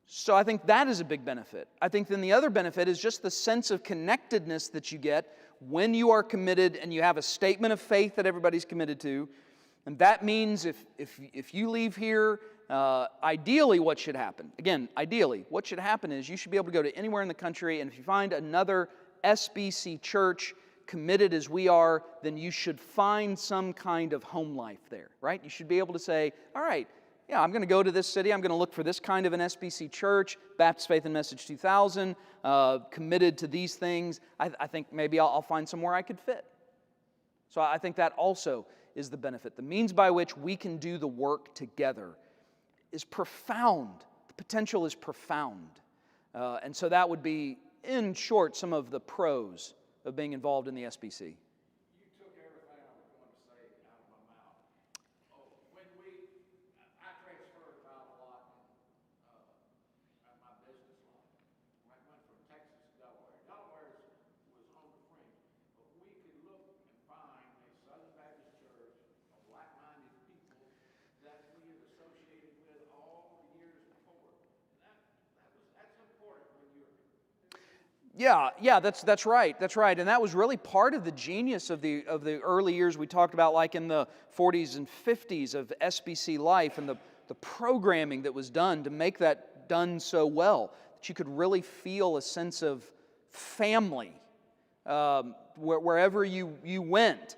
So I think that is a big benefit. I think then the other benefit is just the sense of connectedness that you get when you are committed and you have a statement of faith that everybody's committed to. And that means if you leave here Ideally, what should happen? Again, ideally, what should happen is you should be able to go to anywhere in the country, and if you find another SBC church committed as we are, then you should find some kind of home life there, right? You should be able to say, all right, yeah, I'm going to go to this city. I'm going to look for this kind of an SBC church, Baptist Faith and Message 2000, committed to these things. I think maybe I'll find somewhere I could fit. So I think that also is the benefit. The means by which we can do the work together is profound. The potential is profound. And so that would be, in short, some of the pros of being involved in the SBC. You took everything I was going to say out of my mouth. I transferred about a lot in my business life. I went from Texas to Delaware. Delaware was on the fringe, but we could look and find a Southern Baptist church of like-minded people that we had associated with all the years before. And that's important when you're. Yeah, that's right. That's right. And that was really part of the genius of the early years we talked about, like in the 40s and 50s of SBC life, and the programming that was done to make that done so well that you could really feel a sense of family wherever you went.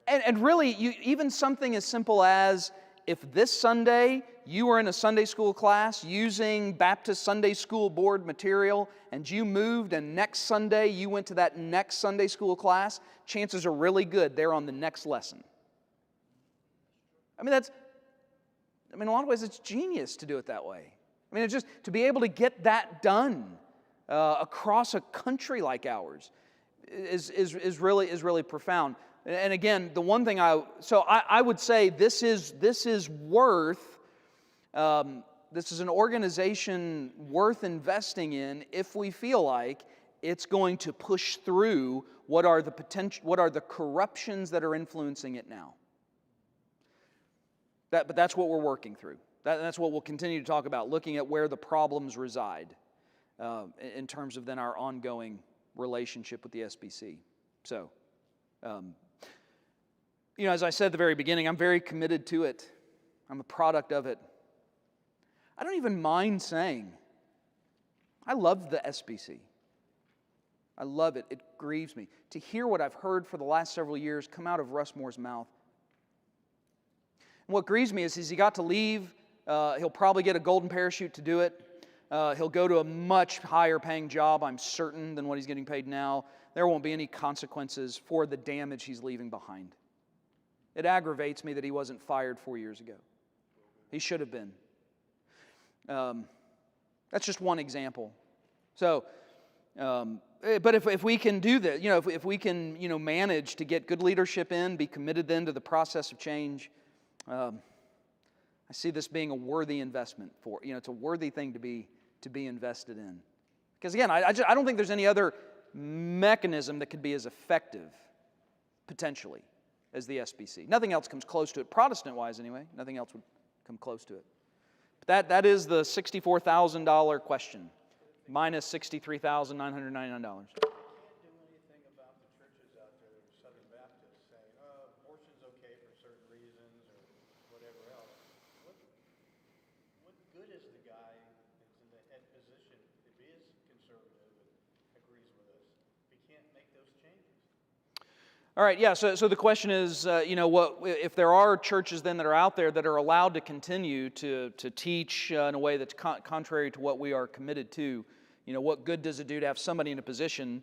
And really, even something as simple as, if this Sunday you were in a Sunday school class using Baptist Sunday School Board material, and you moved, and next Sunday you went to that next Sunday school class, chances are really good they're on the next lesson. In a lot of ways it's genius to do it that way. It's just to be able to get that done across a country like ours is really profound. And again, the one thing I would say this is worth, this is an organization worth investing in if we feel like it's going to push through what are the corruptions that are influencing it now. But that's what we're working through. That's what we'll continue to talk about, looking at where the problems reside in terms of then our ongoing relationship with the SBC. So, as I said at the very beginning, I'm very committed to it. I'm a product of it. I don't even mind saying, I love the SBC. I love it. It grieves me to hear what I've heard for the last several years come out of Russ Moore's mouth. And what grieves me is he got to leave. He'll probably get a golden parachute to do it. He'll go to a much higher paying job, I'm certain, than what he's getting paid now. There won't be any consequences for the damage he's leaving behind. It aggravates me that he wasn't fired 4 years ago. He should have been. That's just one example. So, but if we can do that, if we can, manage to get good leadership in, be committed then to the process of change, I see this being a worthy investment it's a worthy thing to be invested in. Because again, I don't think there's any other mechanism that could be as effective, potentially, as the SBC. Nothing else comes close to it, Protestant-wise anyway. Nothing else would come close to it. But that is the $64,000 question, minus $63,999. Can't do anything about the churches out there that are Southern Baptists saying, abortion's okay for certain reasons or whatever else. What good is the guy that's in the head position if he is conservative and agrees with us if he can't make those changes? All right, yeah, so the question is, what if there are churches then that are out there that are allowed to continue to teach in a way that's contrary to what we are committed to, what good does it do to have somebody in a position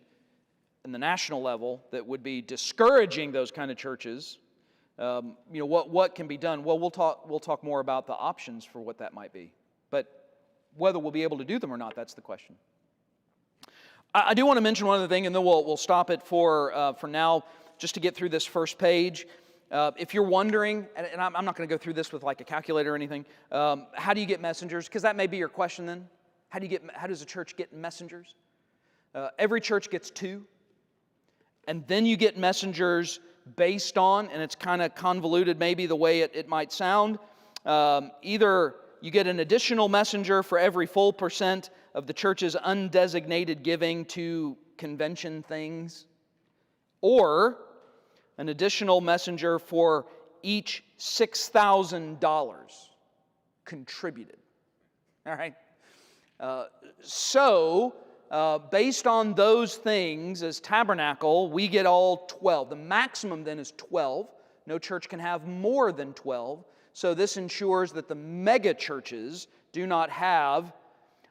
in the national level that would be discouraging those kind of churches? What can be done? Well, we'll talk more about the options for what that might be. But whether we'll be able to do them or not, that's the question. I do want to mention one other thing, and then we'll stop it for now, just to get through this first page. If you're wondering, and I'm not going to go through this with like a calculator or anything, how do you get messengers? Because that may be your question then. How does a church get messengers? Every church gets 2. And then you get messengers based on, and it's kind of convoluted maybe the way it might sound, either you get an additional messenger for every full % of the church's undesignated giving to convention things, or an additional messenger for each $6,000 contributed. All right? Based on those things, as Tabernacle, we get all 12. The maximum then is 12. No church can have more than 12. So this ensures that the mega churches do not have,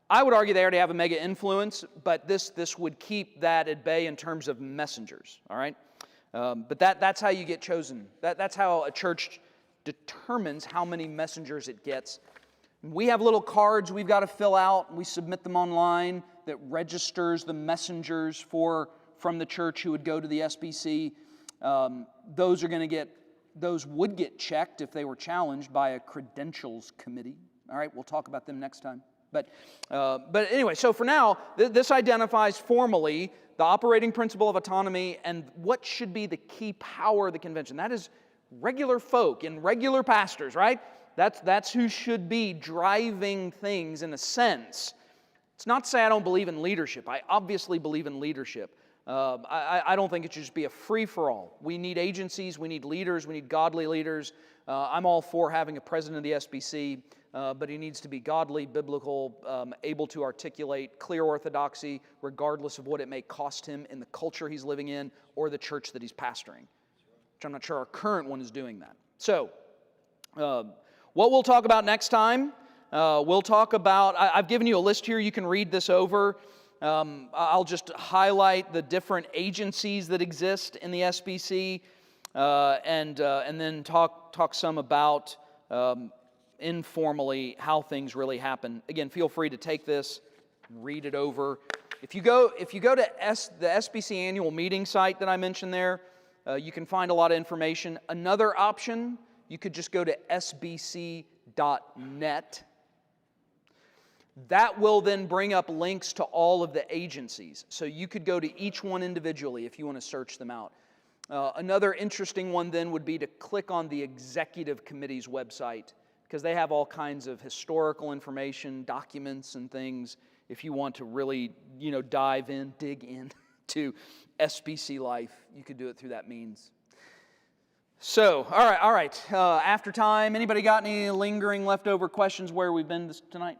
I would argue they already have a mega influence, but this would keep that at bay in terms of messengers. All right? But that's how you get chosen. That's how a church determines how many messengers it gets. We have little cards we've got to fill out. We submit them online that registers the messengers from the church who would go to the SBC. Those would get checked if they were challenged by a credentials committee. All right, we'll talk about them next time. But anyway, so for now, this identifies formally the operating principle of autonomy and what should be the key power of the convention. That is regular folk and regular pastors, right? That's who should be driving things in a sense. It's not to say I don't believe in leadership. I obviously believe in leadership. I don't think it should just be a free-for-all. We need agencies, we need leaders, we need godly leaders. I'm all for having a president of the SBC, but he needs to be godly, biblical, able to articulate clear orthodoxy, regardless of what it may cost him in the culture he's living in or the church that he's pastoring, which I'm not sure our current one is doing that. So, what we'll talk about next time, we'll talk about, I've given you a list here, you can read this over. I'll just highlight the different agencies that exist in the SBC, and then talk some about informally how things really happen. Again, feel free to take this, read it over. If you go to the SBC annual meeting site that I mentioned there, you can find a lot of information. Another option, you could just go to sbc.net. That will then bring up links to all of the agencies. So you could go to each one individually if you want to search them out. Another interesting one then would be to click on the executive committee's website, because they have all kinds of historical information, documents and things. If you want to really, dive in, dig in to SBC life, you could do it through that means. So, all right. After time, anybody got any lingering leftover questions where we've been tonight?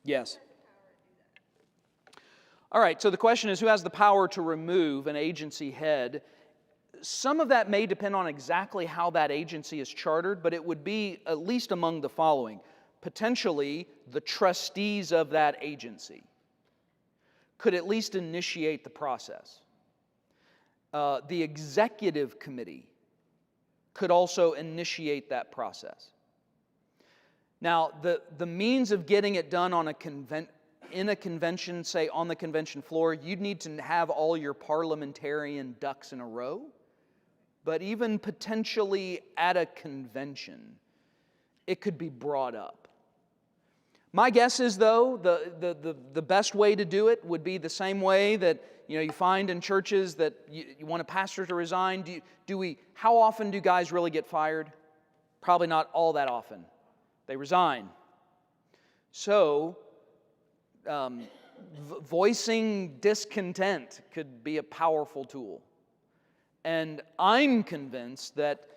Yes. All right, so the question is, who has the power to remove an agency head? Some of that may depend on exactly how that agency is chartered, but it would be at least among the following. Potentially, the trustees of that agency could at least initiate the process. The executive committee could also initiate that process. Now, the means of getting it done on in a convention, say on the convention floor, you'd need to have all your parliamentarian ducks in a row. But even potentially at a convention, it could be brought up. My guess is, though, the best way to do it would be the same way that you find in churches that you want a pastor to resign. How often do guys really get fired? Probably not all that often. They resign. So, voicing discontent could be a powerful tool. And I'm convinced that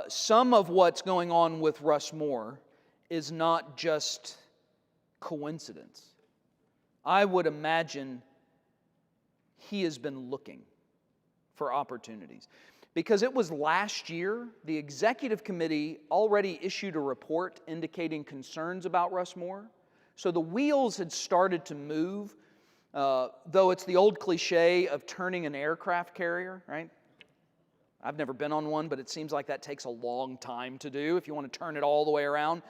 some of what's going on with Russ Moore is not just coincidence. I would imagine he has been looking for opportunities. Because it was last year, the executive committee already issued a report indicating concerns about Russ Moore. So the wheels had started to move, though it's the old cliche of turning an aircraft carrier, right? I've never been on one, but it seems like that takes a long time to do if you want to turn it all the way around.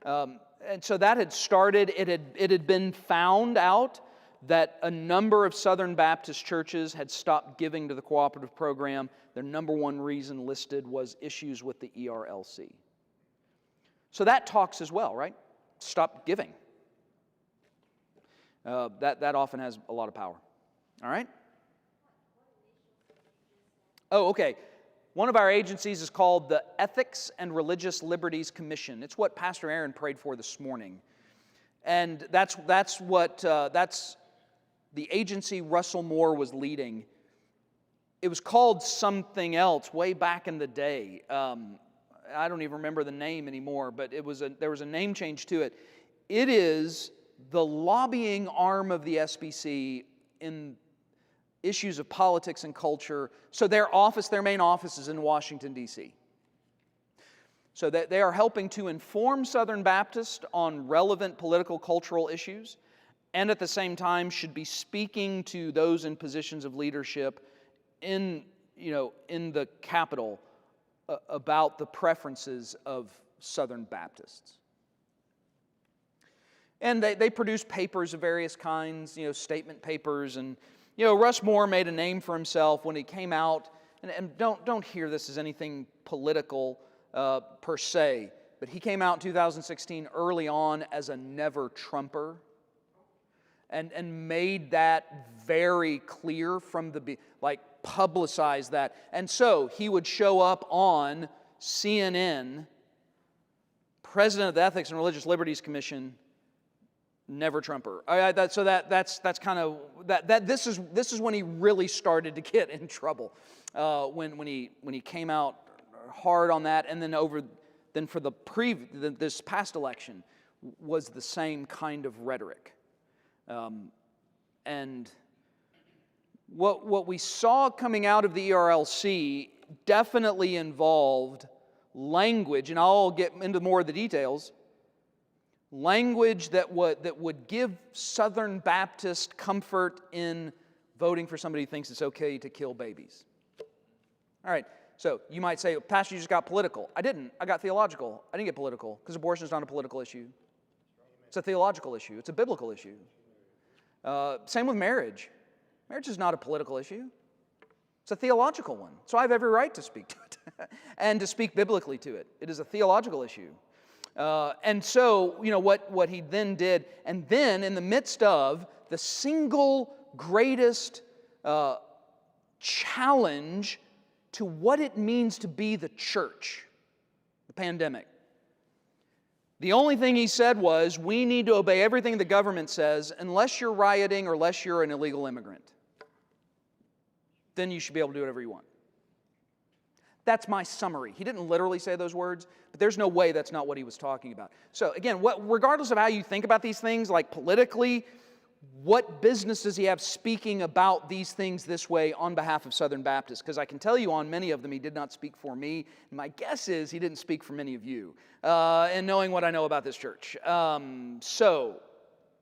And so that had started. It had been found out that a number of Southern Baptist churches had stopped giving to the cooperative program. Their number one reason listed was issues with the ERLC. So that talks as well, right? Stop giving. That often has a lot of power. All right? Oh, okay. One of our agencies is called the Ethics and Religious Liberties Commission. It's what Pastor Aaron prayed for this morning. And that's the agency Russell Moore was leading. it was called something else way back in the day. I don't even remember the name anymore, but there was a name change to it. It is the lobbying arm of the SBC in issues of politics and culture. So their main office is in Washington, D.C. So that they are helping to inform Southern Baptists on relevant political, cultural issues, and at the same time should be speaking to those in positions of leadership in the Capitol about the preferences of Southern Baptists. And they produce papers of various kinds, statement papers, and Russ Moore made a name for himself when he came out. And don't hear this as anything political per se, but he came out in 2016 early on as a never Trumper, and made that very clear from publicized that. And so he would show up on CNN, President of the Ethics and Religious Liberties Commission, never Trumper. This is when he really started to get in trouble, when he came out hard on that, and then for this past election was the same kind of rhetoric, and what we saw coming out of the ERLC definitely involved language, and I'll get into more of the details. Language that would give Southern Baptist comfort in voting for somebody who thinks it's okay to kill babies. All right, so you might say, Pastor, you just got political. I didn't. I got theological. I didn't get political, because abortion is not a political issue. It's a theological issue. It's a biblical issue. Same with marriage. Marriage is not a political issue. It's a theological one. So I have every right to speak to it and to speak biblically to it. It is a theological issue. And so, what he then did, and then in the midst of the single greatest challenge to what it means to be the church, the pandemic, the only thing he said was, we need to obey everything the government says unless you're rioting or unless you're an illegal immigrant. Then you should be able to do whatever you want. That's my summary. He didn't literally say those words, but there's no way that's not what he was talking about. So again, regardless of how you think about these things, like politically, what business does he have speaking about these things this way on behalf of Southern Baptists? Because I can tell you on many of them he did not speak for me. And my guess is he didn't speak for many of you, and knowing what I know about this church. So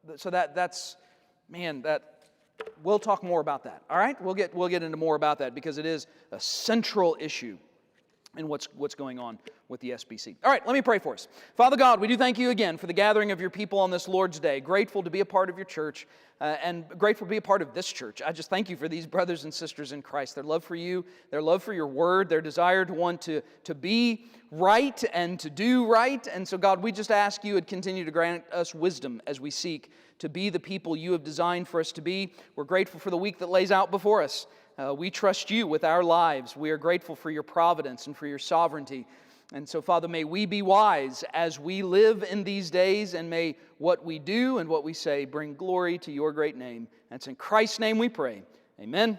that's we'll talk more about that. All right, we'll get into more about that, because it is a central issue in what's going on with the SBC. All right, let me pray for us. Father God, we do thank you again for the gathering of your people on this Lord's Day. Grateful to be a part of your church, and grateful to be a part of this church. I just thank you for these brothers and sisters in Christ, their love for you, their love for your word, their desire to want to be right and to do right. And so God, we just ask you would continue to grant us wisdom as we seek to be the people you have designed for us to be. We're grateful for the week that lays out before us. We trust you with our lives. We are grateful for your providence and for your sovereignty. And so, Father, may we be wise as we live in these days, and may what we do and what we say bring glory to your great name. And it's in Christ's name we pray. Amen.